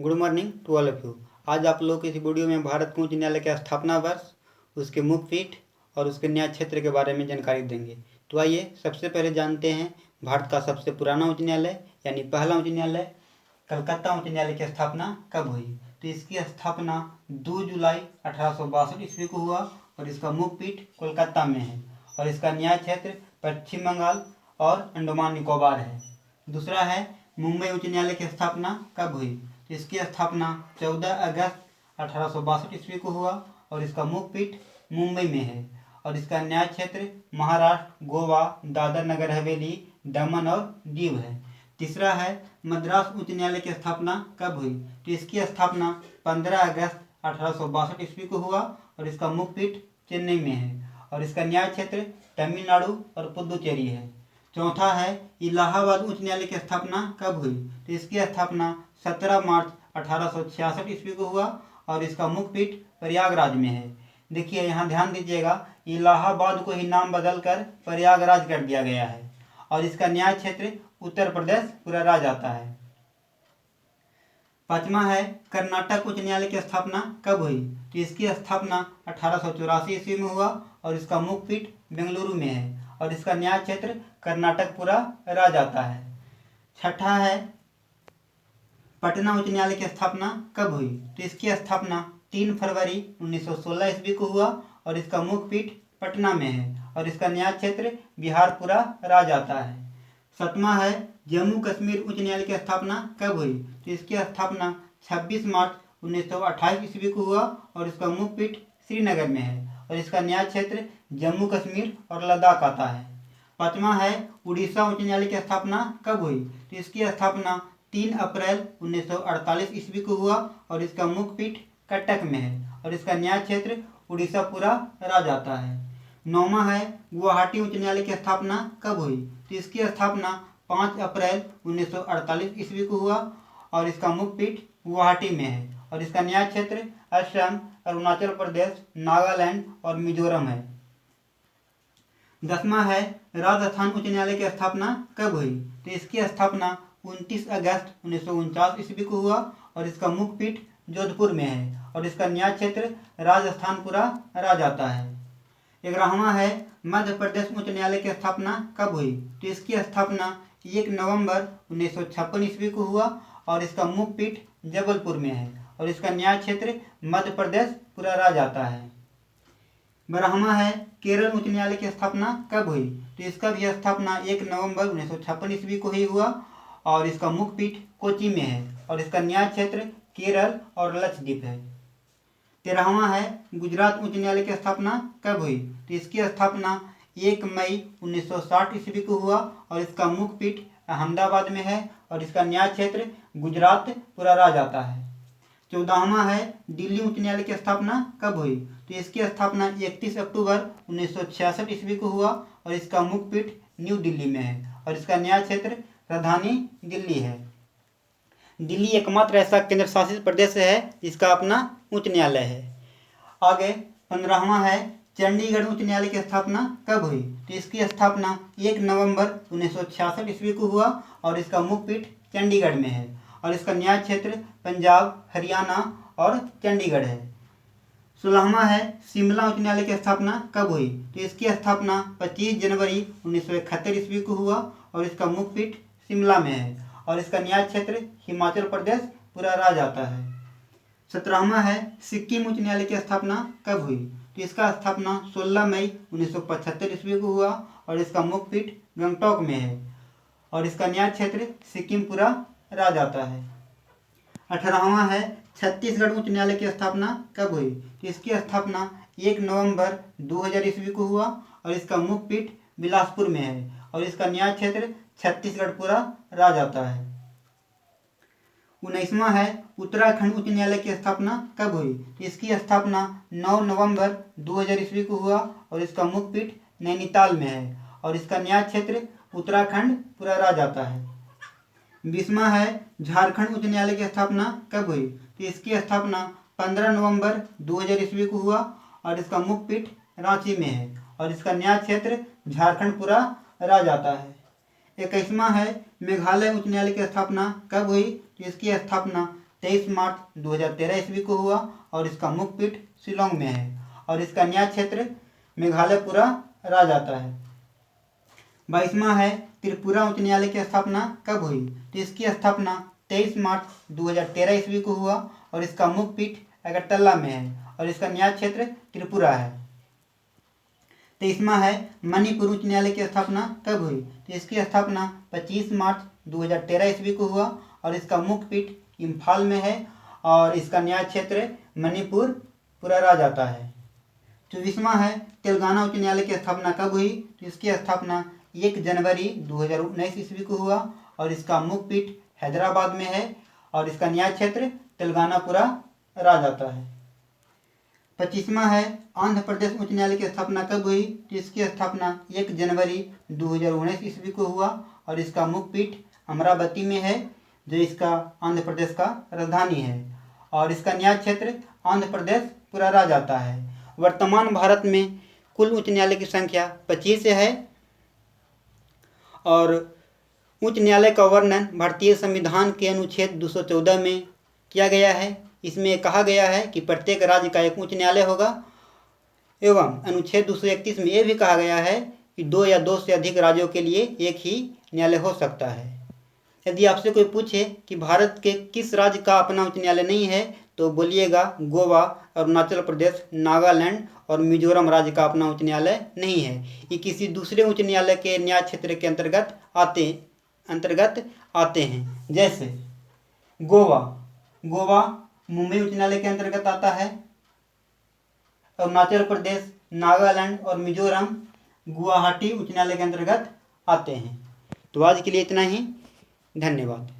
Good morning to all of you. आज आप लोग इस वीडियो में भारत के उच्च न्यायालय के स्थापना वर्ष, उसके मुखपीठ और उसके न्याय क्षेत्र के बारे में जानकारी देंगे। तो आइए सबसे पहले जानते हैं भारत का सबसे पुराना उच्च न्यायालय यानी पहला उच्च न्यायालय कलकत्ता उच्च न्यायालय की स्थापना कब हुई। तो इसकी स्थापना 2 जुलाई 1862 ईस्वी को हुआ और इसका मुखपीठ कोलकाता में है और इसका न्याय क्षेत्र पश्चिम बंगाल और अंडमान निकोबार है। दूसरा है मुंबई उच्च न्यायालय की स्थापना कब हुई। तो इसकी स्थापना 14 अगस्त 1862 ईस्वी को हुआ और इसका मुखपीठ मुंबई में है और इसका न्याय क्षेत्र महाराष्ट्र, गोवा, दादर नगर हवेली, दमन और दीव है। तीसरा है मद्रास उच्च न्यायालय की स्थापना कब हुई। तो इसकी स्थापना 15 अगस्त 1862 ईस्वी को हुआ और इसका मुखपीठ चेन्नई में है और इसका न्याय क्षेत्र तमिलनाडु और पुदुचेरी है। चौथा है इलाहाबाद उच्च न्यायालय की स्थापना कब हुई। तो इसकी स्थापना 17 मार्च 1866 ईस्वी को हुआ और इसका मुखपीठ प्रयागराज में है। देखिए यहाँ ध्यान दीजिएगा, इलाहाबाद को ही नाम बदलकर प्रयागराज कर दिया गया है और इसका न्याय क्षेत्र उत्तर प्रदेश पूरा राज्य आता है। पांचवा है कर्नाटक उच्च न्यायालय की स्थापना कब हुई। तो इसकी स्थापना 1884 ईस्वी में हुआ और इसका मुखपीठ बेंगलुरु में है और इसका न्याय क्षेत्र कर्नाटक पूरा राज्य आता है। छठा है पटना उच्च न्यायालय की स्थापना कब हुई। तो इसकी स्थापना 3 फरवरी 1916 ईस्वी को हुआ और इसका मुखपीठ पटना में है और इसका न्याय क्षेत्र बिहार पूरा राज्य आता है। सातवां है जम्मू कश्मीर उच्च न्यायालय की स्थापना कब हुई। तो इसकी स्थापना 26 मार्च 1928 ईस्वी को हुआ और इसका मुखपीठ श्रीनगर में है और इसका न्याय क्षेत्र जम्मू कश्मीर और लद्दाख आता है। पांचवा है उड़ीसा उच्च न्यायालय की स्थापना कब हुई। तो इसकी स्थापना 3 अप्रैल 1948 ईस्वी को हुआ और इसका मुखपीठ कटक में है और इसका न्याय क्षेत्र उड़ीसा पूरा राज्य आता है। नौवां है गुवाहाटी उच्च न्यायालय की स्थापना कब हुई। तो इसकी स्थापना 5 अप्रैल 1948 ईस्वी को हुआ और इसका मुखपीठ गुवाहाटी में है और इसका न्याय क्षेत्र असम, अरुणाचल प्रदेश, नागालैंड और मिजोरम है। 10वां है राजस्थान उच्च न्यायालय की स्थापना कब हुई। तो इसकी स्थापना 29 अगस्त 1949 ईस्वी को हुआ और इसका मुखपीठ जोधपुर में है और इसका न्याय क्षेत्र राजस्थान पूरा राज्य आता है। 11वां है मध्य प्रदेश उच्च न्यायालय की स्थापना कब हुई। तो इसकी स्थापना 1 नवंबर 1956 ईस्वी को हुआ और इसका मुखपीठ जबलपुर में है और इसका न्याय क्षेत्र मध्य प्रदेश पूरा राज्य आता है। 12वां है केरल उच्च न्यायालय की स्थापना कब हुई। तो इसका भी स्थापना 1 नवंबर 1956 ईस्वी को ही हुआ और इसका मुखपीठ कोच्चि में है और इसका न्याय क्षेत्र केरल और लक्षद्वीप है। 13वां है गुजरात उच्च न्यायालय की स्थापना कब हुई। तो इसकी स्थापना 1 मई 1960 ईस्वी को हुआ और इसका मुखपीठ अहमदाबाद में है और इसका न्याय क्षेत्र गुजरात पूरा राज्य आता है। 14वां है दिल्ली उच्च न्यायालय की स्थापना कब हुई। तो इसकी स्थापना 31 अक्टूबर 1966 ईस्वी को हुआ और इसका मुखपीठ न्यू दिल्ली में है और इसका न्याय क्षेत्र राजधानी दिल्ली है। दिल्ली एकमात्र ऐसा केंद्र शासित प्रदेश है जिसका अपना उच्च न्यायालय है। आगे 15वां है चंडीगढ़ उच्च न्यायालय की स्थापना कब हुई। तो इसकी स्थापना 1 नवंबर 1966 ईस्वी को हुआ और इसका मुखपीठ चंडीगढ़ में है और इसका न्याय क्षेत्र पंजाब, हरियाणा और चंडीगढ़ है। 16वां है शिमला उच्च न्यायालय की स्थापना कब हुई। तो इसकी स्थापना 25 जनवरी 1971 ईस्वी को हुआ और इसका मुखपीठ शिमला में है और इसका न्याय क्षेत्र हिमाचल प्रदेश पूरा राज्य आता है। 17वां है सिक्किम उच्च न्यायालय की स्थापना कब हुई। तो इसका स्थापना 16 मई 1975 ईस्वी को हुआ और इसका मुखपीठ गंगटोक में है और इसका न्याय क्षेत्र सिक्किम पूरा राज्य आता है। 18वां है छत्तीसगढ़ उच्च न्यायालय की स्थापना कब हुई। तो इसकी स्थापना 1 नवंबर 2000 ईस्वी को हुआ और इसका मुखपीठ बिलासपुर में है और इसका न्याय क्षेत्र छत्तीसगढ़ पूरा राज्य आता है। 19वां है उत्तराखंड उच्च न्यायालय की स्थापना कब हुई। तो इसकी स्थापना 9 नवंबर 2000 ईस्वी को हुआ और इसका मुखपीठ नैनीताल में है और इसका न्याय क्षेत्र उत्तराखंड पूरा राज्य आता है। 20वां है झारखंड उच्च न्यायालय की स्थापना कब हुई। तो इसकी स्थापना 15 नवंबर 2000 ईस्वी को हुआ और इसका मुखपीठ रांची में है और इसका न्याय क्षेत्र झारखंड पूरा राज्य आता है। 21वां है मेघालय उच्च न्यायालय की स्थापना कब हुई। तो इसकी स्थापना 23 मार्च 2013 ईस्वी को हुआ और इसका मुख्य पीठ शिलोंग में है और इसका न्याय क्षेत्र मेघालयपुरा राज्य आता है। 22वां है त्रिपुरा उच्च न्यायालय की स्थापना कब हुई? तो इसकी स्थापना 23 मार्च 2013 ईस्वी को हुआ और इसका मुख्य पीठ अगरतला में है और इसका न्याय क्षेत्र त्रिपुरा है। 23वां है मणिपुर उच्च न्यायालय की स्थापना कब हुई? तो इसकी स्थापना 25 मार्च 2013 ईस्वी को हुआ और इसका मुख्य पीठ इम्फाल में है और इसका न्याय क्षेत्र मणिपुर पूरा राज्य आता है। 24वां है तेलंगाना उच्च न्यायालय की स्थापना कब हुई? तो इसकी स्थापना 1 जनवरी 2019 ईस्वी को हुआ और इसका मुख्य पीठ हैदराबाद में है और इसका न्याय क्षेत्र तेलंगानापुरा राज्य आता है। 25वां है आंध्र प्रदेश उच्च न्यायालय की स्थापना कब हुई? तो इसकी स्थापना 1 जनवरी 2019 ईस्वी को हुआ और इसका मुख्य पीठ अमरावती में है जो इसका आंध्र प्रदेश का राजधानी है और इसका न्याय क्षेत्र आंध्र प्रदेश पूरा राज्य आता है। वर्तमान भारत में कुल उच्च न्यायालय की संख्या 25 है और उच्च न्यायालय का वर्णन भारतीय संविधान के अनुच्छेद 214 में किया गया है। इसमें कहा गया है कि प्रत्येक राज्य का एक उच्च न्यायालय होगा एवं अनुच्छेद 231 में यह भी कहा गया है कि 2 या 2 से अधिक राज्यों के लिए एक ही न्यायालय हो सकता है। यदि आपसे कोई पूछे कि भारत के किस राज्य का अपना उच्च न्यायालय नहीं है तो बोलिएगा गोवा, अरुणाचल प्रदेश, नागालैंड और मिजोरम राज्य का अपना उच्च न्यायालय नहीं है। ये किसी दूसरे उच्च न्यायालय के न्याय क्षेत्र के अंतर्गत आते हैं। जैसे गोवा मुंबई उच्च न्यायालय के अंतर्गत आता है। अरुणाचल प्रदेश, नागालैंड और मिजोरम गुवाहाटी उच्च न्यायालय के अंतर्गत आते हैं। तो आज के लिए इतना ही। धन्यवाद।